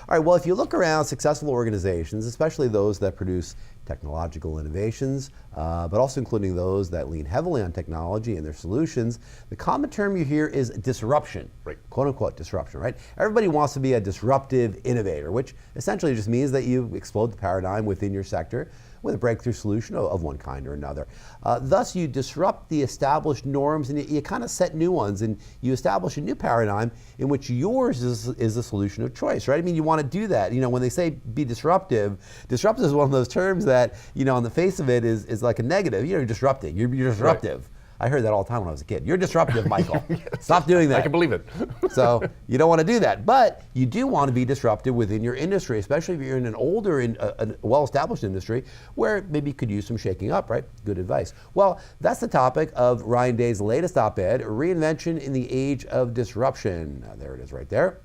All right, well, if you look around successful organizations, especially those that produce technological innovations, but also including those that lean heavily on technology and their solutions, the common term you hear is disruption, right. Quote unquote disruption, right? Everybody wants to be a disruptive innovator, which essentially just means that you explode the paradigm within your sector with a breakthrough solution of one kind or another. Thus, you disrupt the established norms and you kind of set new ones, and you establish a new paradigm in which yours is the solution of choice, right? I mean, you want to do that. You know, when they say be disruptive, disruptive is one of those terms that, you know, on the face of it is like a negative. You're disrupting, you're disruptive. Right. I heard that all the time when I was a kid. You're disruptive, Michael. Stop doing that. I can believe it. So you don't want to do that, but you do want to be disruptive within your industry, especially if you're in an older, a well-established industry where maybe you could use some shaking up, right? Good advice. Well, that's the topic of Ryan Day's latest op-ed, Reinvention in the Age of Disruption. There it is right there.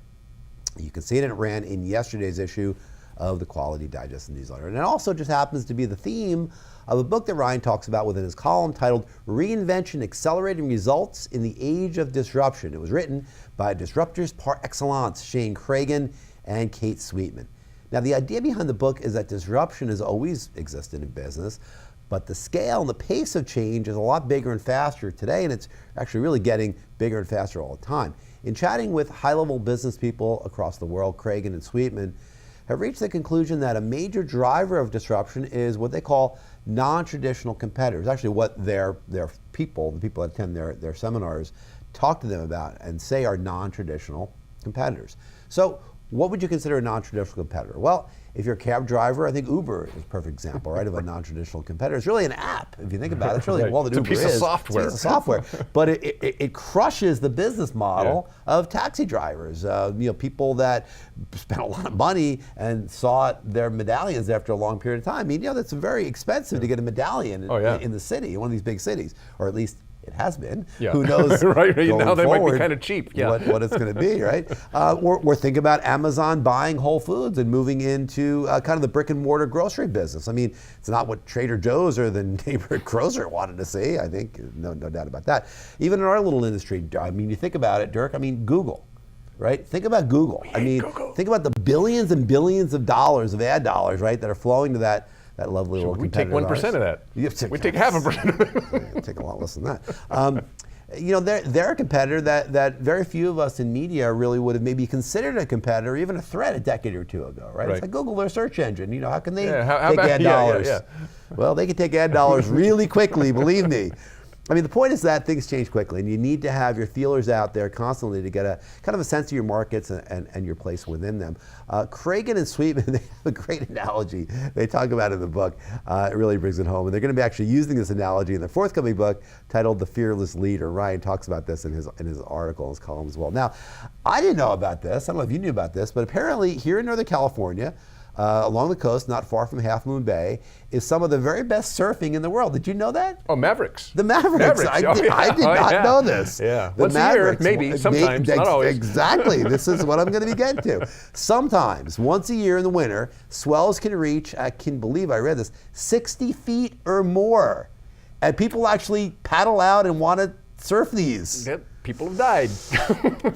You can see it, and it ran in yesterday's issue of the Quality Digest newsletter. And it also just happens to be the theme of a book that Ryan talks about within his column titled Reinvention, Accelerating Results in the Age of Disruption. It was written by disruptors par excellence, Shane Cragen and Kate Sweetman. Now, the idea behind the book is that disruption has always existed in business, but the scale and the pace of change is a lot bigger and faster today, and it's actually really getting bigger and faster all the time. In chatting with high-level business people across the world, Cragen and Sweetman have reached the conclusion that a major driver of disruption is what they call non-traditional competitors. Actually, what their people, the people that attend their seminars, talk to them about and say are non-traditional competitors. So what would you consider a non-traditional competitor? Well, if you're a cab driver, I think Uber is a perfect example, right, of a non-traditional competitor. It's really an app, if you think about it. It's really all that Uber is. It's a piece of software. It's a piece of software, but it crushes the business model of taxi drivers. You know, people that spent a lot of money and sought their medallions after a long period of time. I mean, you know, that's very expensive to get a medallion in the city, in one of these big cities, or at least it has been. Yeah. Who knows? Right. Going now they forward, might be kind of cheap. Yeah. What it's going to be, right? We're thinking about Amazon buying Whole Foods and moving into kind of the brick and mortar grocery business. I mean, it's not what Trader Joe's or the neighborhood grocer wanted to see. I think no doubt about that. Even in our little industry, I mean, you think about it, Dirk. I mean, Google. Right? Think about Google. I mean, think about the billions and billions of dollars of ad dollars, right, that are flowing to that lovely little competitor. We take 1% of that. We take half a percent of it. Take a lot less than that. You know, they're a competitor that very few of us in media really would have maybe considered a competitor, even a threat a decade or two ago, right? It's like Google, their search engine. You know, how can they take ad dollars? Well, they can take ad dollars really quickly, believe me. I mean, the point is that things change quickly, and you need to have your feelers out there constantly to get a kind of a sense of your markets and your place within them. Cragen and Sweetman, they have a great analogy they talk about in the book. It really brings it home, and they're going to be actually using this analogy in the forthcoming book titled The Fearless Leader. Ryan talks about this in his article, his column as well. Now, I didn't know about this. I don't know if you knew about this, but apparently here in Northern California, along the coast, not far from Half Moon Bay, is some of the very best surfing in the world. Did you know that? Oh, Mavericks. The Mavericks. I did not know this. Yeah. The Once Mavericks, a year, maybe, sometimes, not always. Exactly. This is what I'm going to be getting to. Sometimes, once a year in the winter, swells can reach, I can believe I read this, 60 feet or more. And people actually paddle out and want to surf these. Yep. People have died.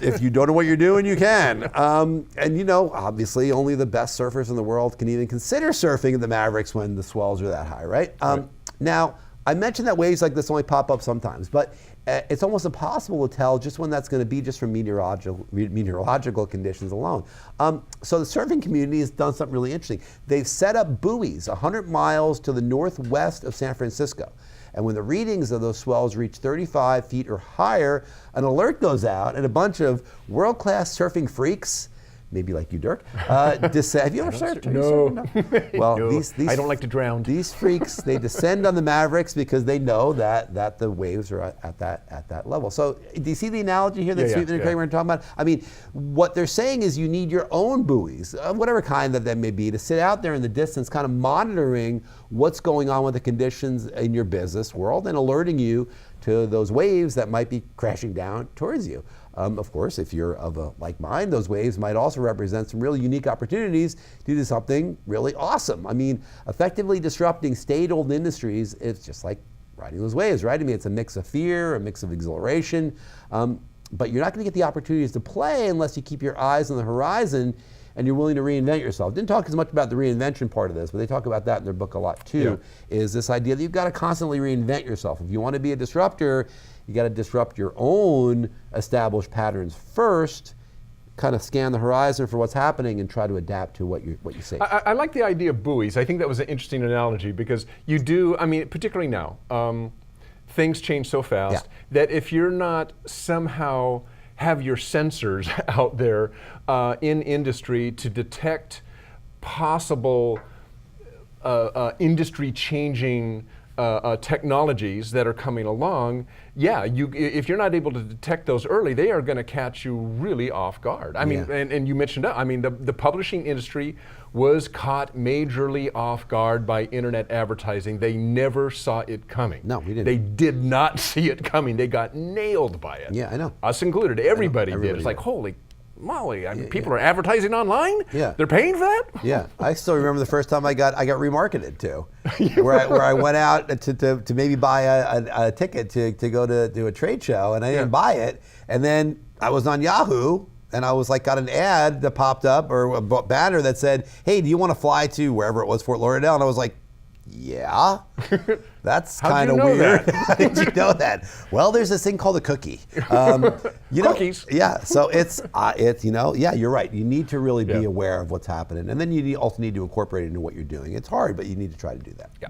If you don't know what you're doing, you can. And you know, obviously, only the best surfers in the world can even consider surfing in the Mavericks when the swells are that high, right? Now, I mentioned that waves like this only pop up sometimes, but it's almost impossible to tell just when that's going to be just from meteorological conditions alone. So the surfing community has done something really interesting. They've set up buoys 100 miles to the northwest of San Francisco. And when the readings of those swells reach 35 feet or higher, an alert goes out and a bunch of world-class surfing freaks, maybe like you, Dirk, descend. Have you ever surfed? No. Well, no. These I don't like to drown. These freaks, they descend on the Mavericks because they know that the waves are at that level. So do you see the analogy here that Sweetman and Craig were talking about? I mean, what they're saying is you need your own buoys, of whatever kind that may be, to sit out there in the distance, kind of monitoring what's going on with the conditions in your business world and alerting you to those waves that might be crashing down towards you. Of course, if you're of a like mind, those waves might also represent some really unique opportunities to do something really awesome. I mean, effectively disrupting state-old industries is just like riding those waves, right? I mean, it's a mix of fear, a mix of exhilaration. but you're not going to get the opportunities to play unless you keep your eyes on the horizon and you're willing to reinvent yourself. Didn't talk as much about the reinvention part of this, but they talk about that in their book a lot too, is this idea that you've got to constantly reinvent yourself. If you want to be a disruptor, you got to disrupt your own established patterns first, kind of scan the horizon for what's happening and try to adapt to what you see. I like the idea of buoys. I think that was an interesting analogy because you do, I mean, particularly now, things change so fast that if you're not somehow have your sensors out there in industry to detect possible industry-changing technologies that are coming along, if you're not able to detect those early, they are going to catch you really off guard. I mean, and you mentioned that. I mean, the publishing industry was caught majorly off guard by internet advertising. They never saw it coming. No, we didn't. They did not see it coming. They got nailed by it. Yeah, I know. Us included. Everybody did. It's like, holy moly! I mean, people are advertising online. Yeah, they're paying for that. Yeah, I still remember the first time I got remarketed to, where I went out to maybe buy a ticket to go to do a trade show, and I didn't buy it, and then I was on Yahoo. And I was like, got an ad that popped up or a banner that said, "Hey, do you want to fly to wherever it was, Fort Lauderdale?" And I was like, "Yeah, that's kind of weird." How did you know that? Well, there's this thing called a cookie. Cookies. Yeah. So it's you're right. You need to really be aware of what's happening, and then you also need to incorporate it into what you're doing. It's hard, but you need to try to do that. Yeah.